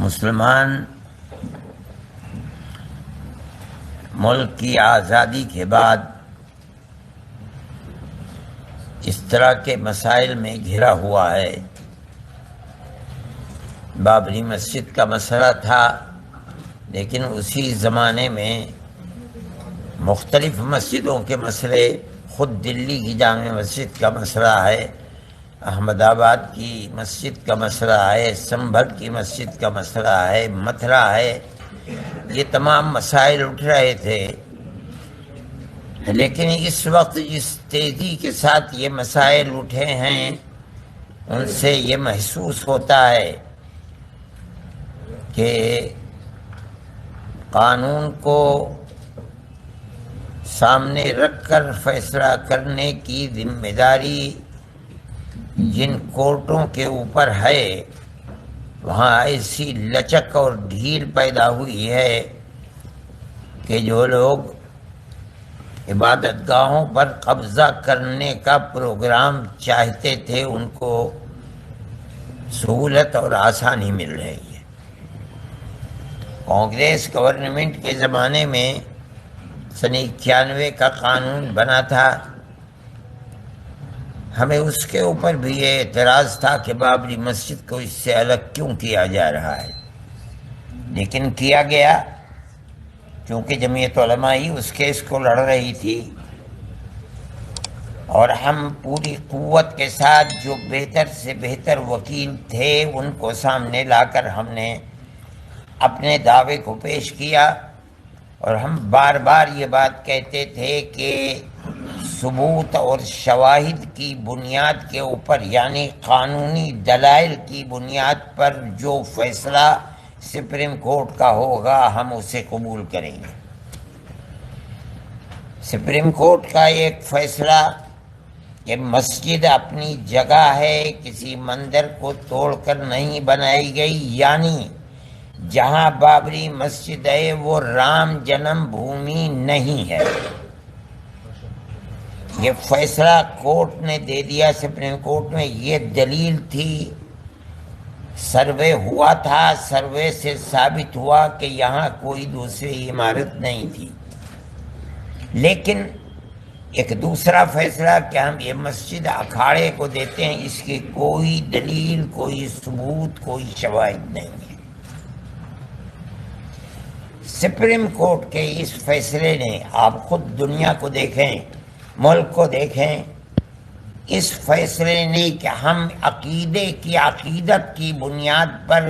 مسلمان ملک کی آزادی کے بعد اس طرح کے مسائل میں گھرا ہوا ہے۔ بابری مسجد کا مسئلہ تھا، لیکن اسی زمانے میں مختلف مسجدوں کے مسئلے، خود دلی کی جامع مسجد کا مسئلہ ہے، احمد آباد کی مسجد کا مسئلہ ہے، سنبھل کی مسجد کا مسئلہ ہے، متھرا ہے، یہ تمام مسائل اٹھ رہے تھے۔ لیکن اس وقت جس تیزی کے ساتھ یہ مسائل اٹھے ہیں، ان سے یہ محسوس ہوتا ہے کہ قانون کو سامنے رکھ کر فیصلہ کرنے کی ذمہ داری جن کورٹوں کے اوپر ہے، وہاں ایسی لچک اور ڈھیل پیدا ہوئی ہے کہ جو لوگ عبادت گاہوں پر قبضہ کرنے کا پروگرام چاہتے تھے، ان کو سہولت اور آسانی مل رہی ہے۔ کانگریس گورنمنٹ کے زمانے میں سن 91 کا قانون بنا تھا، ہمیں اس کے اوپر بھی یہ اعتراض تھا کہ بابری مسجد کو اس سے الگ کیوں کیا جا رہا ہے، لیکن کیا گیا کیونکہ جمعیت علماء ہی اس کیس کو لڑ رہی تھی، اور ہم پوری قوت کے ساتھ جو بہتر سے بہتر وکیل تھے ان کو سامنے لا کر ہم نے اپنے دعوے کو پیش کیا، اور ہم بار بار یہ بات کہتے تھے کہ ثبوت اور شواہد کی بنیاد کے اوپر، یعنی قانونی دلائل کی بنیاد پر جو فیصلہ سپریم کورٹ کا ہوگا ہم اسے قبول کریں گے۔ سپریم کورٹ کا ایک فیصلہ کہ مسجد اپنی جگہ ہے، کسی مندر کو توڑ کر نہیں بنائی گئی، یعنی جہاں بابری مسجد ہے وہ رام جنم بھومی نہیں ہے، یہ فیصلہ کورٹ نے دے دیا۔ سپریم کورٹ میں یہ دلیل تھی، سروے ہوا تھا، سروے سے ثابت ہوا کہ یہاں کوئی دوسری عمارت نہیں تھی۔ لیکن ایک دوسرا فیصلہ کہ ہم یہ مسجد اکھاڑے کو دیتے ہیں، اس کی کوئی دلیل، کوئی ثبوت، کوئی شواہد نہیں ہے۔ سپریم کورٹ کے اس فیصلے نے، آپ خود دنیا کو دیکھیں، ملک کو دیکھیں، اس فیصلے نے کہ ہم عقیدت کی بنیاد پر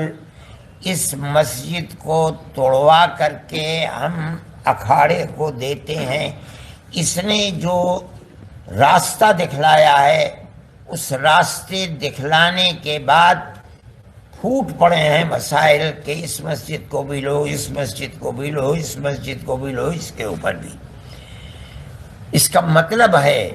اس مسجد کو توڑوا کر کے ہم اکھاڑے کو دیتے ہیں، اس نے جو راستہ دکھلایا ہے، اس راستے دکھلانے کے بعد پھوٹ پڑے ہیں مسائل کہ اس مسجد کو بھی لو، اس مسجد کو بھی لو، اس مسجد کو بھی لو، اس کے اوپر بھی۔ اس کا مطلب ہے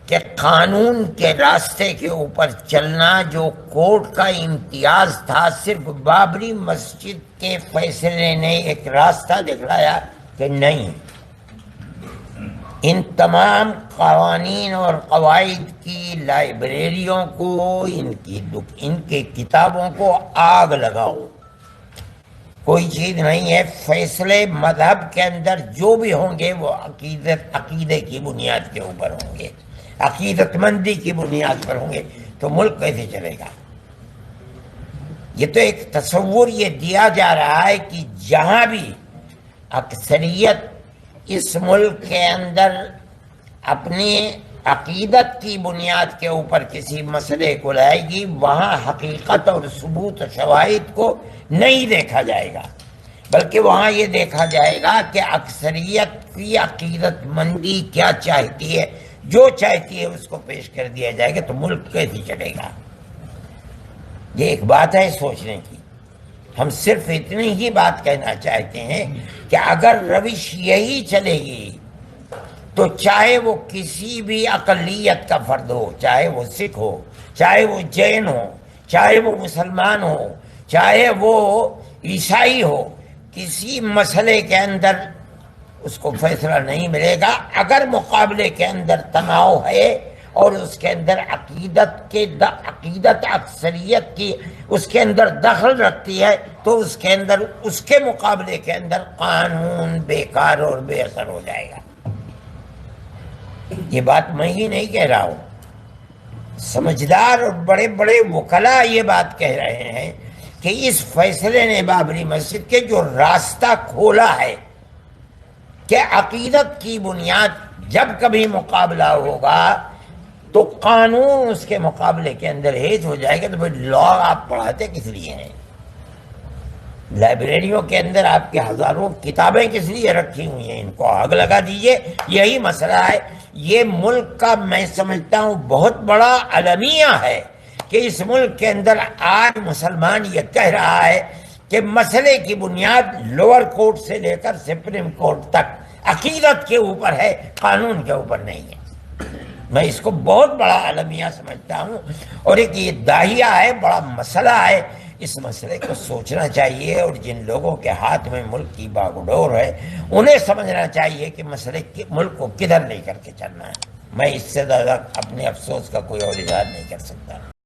کہ قانون کے راستے کے اوپر چلنا جو کورٹ کا امتیاز تھا، صرف بابری مسجد کے فیصلے نے ایک راستہ دکھلایا کہ نہیں، ان تمام قوانین اور قواعد کی لائبریریوں کو، ان کے کتابوں کو آگ لگاؤ، کوئی چیز نہیں ہے۔ فیصلے مذہب کے اندر جو بھی ہوں گے وہ عقیدے کی بنیاد کے اوپر ہوں گے، عقیدت مندی کی بنیاد پر ہوں گے، تو ملک کیسے چلے گا؟ یہ تو ایک تصور یہ دیا جا رہا ہے کہ جہاں بھی اکثریت اس ملک کے اندر اپنی عقیدت کی بنیاد کے اوپر کسی مسئلے کو لائے گی، وہاں حقیقت اور ثبوت و شواہد کو نہیں دیکھا جائے گا، بلکہ وہاں یہ دیکھا جائے گا کہ اکثریت کی عقیدت مندی کیا چاہتی ہے، جو چاہتی ہے اس کو پیش کر دیا جائے گا، تو ملک کیسے چلے گا؟ یہ ایک بات ہے سوچنے کی۔ ہم صرف اتنی ہی بات کہنا چاہتے ہیں کہ اگر روش یہی چلے گی تو چاہے وہ کسی بھی اقلیت کا فرد ہو، چاہے وہ سکھ ہو، چاہے وہ جین ہو، چاہے وہ مسلمان ہو، چاہے وہ عیسائی ہو، کسی مسئلے کے اندر اس کو فیصلہ نہیں ملے گا۔ اگر مقابلے کے اندر تناؤ ہے اور اس کے اندر عقیدت اکثریت کی اس کے اندر دخل رکھتی ہے تو اس کے اندر اس کے مقابلے کے اندر قانون بیکار اور بے اثر ہو جائے گا۔ یہ بات میں ہی نہیں کہہ رہا ہوں، سمجھدار اور بڑے بڑے وکلاء یہ بات کہہ رہے ہیں کہ اس فیصلے نے بابری مسجد کے جو راستہ کھولا ہے کہ عقیدت کی بنیاد جب کبھی مقابلہ ہوگا تو قانون اس کے مقابلے کے اندر ہیج ہو جائے گا، تو پھر لا آپ پڑھاتے کس لیے ہیں؟ لائبریریوں کے اندر آپ کے ہزاروں کتابیں کس لیے رکھی ہوئی ہیں؟ ان کو آگ لگا دیجئے۔ یہی مسئلہ ہے، یہ ملک کا میں سمجھتا ہوں بہت بڑا المیہ ہے کہ اس ملک کے اندر آج مسلمان یہ کہہ رہا ہے کہ مسئلے کی بنیاد لوور کورٹ سے لے کر سپریم کورٹ تک عقیدت کے اوپر ہے، قانون کے اوپر نہیں ہے۔ میں اس کو بہت بڑا المیہ سمجھتا ہوں، اور ایک یہ داہیہ ہے، بڑا مسئلہ ہے۔ اس مسئلے کو سوچنا چاہیے، اور جن لوگوں کے ہاتھ میں ملک کی باغڈور ہے انہیں سمجھنا چاہیے کہ مسئلے ملک کو کدھر لے کر کے چلنا ہے۔ میں اس سے زیادہ اپنے افسوس کا کوئی اور اظہار نہیں کر سکتا۔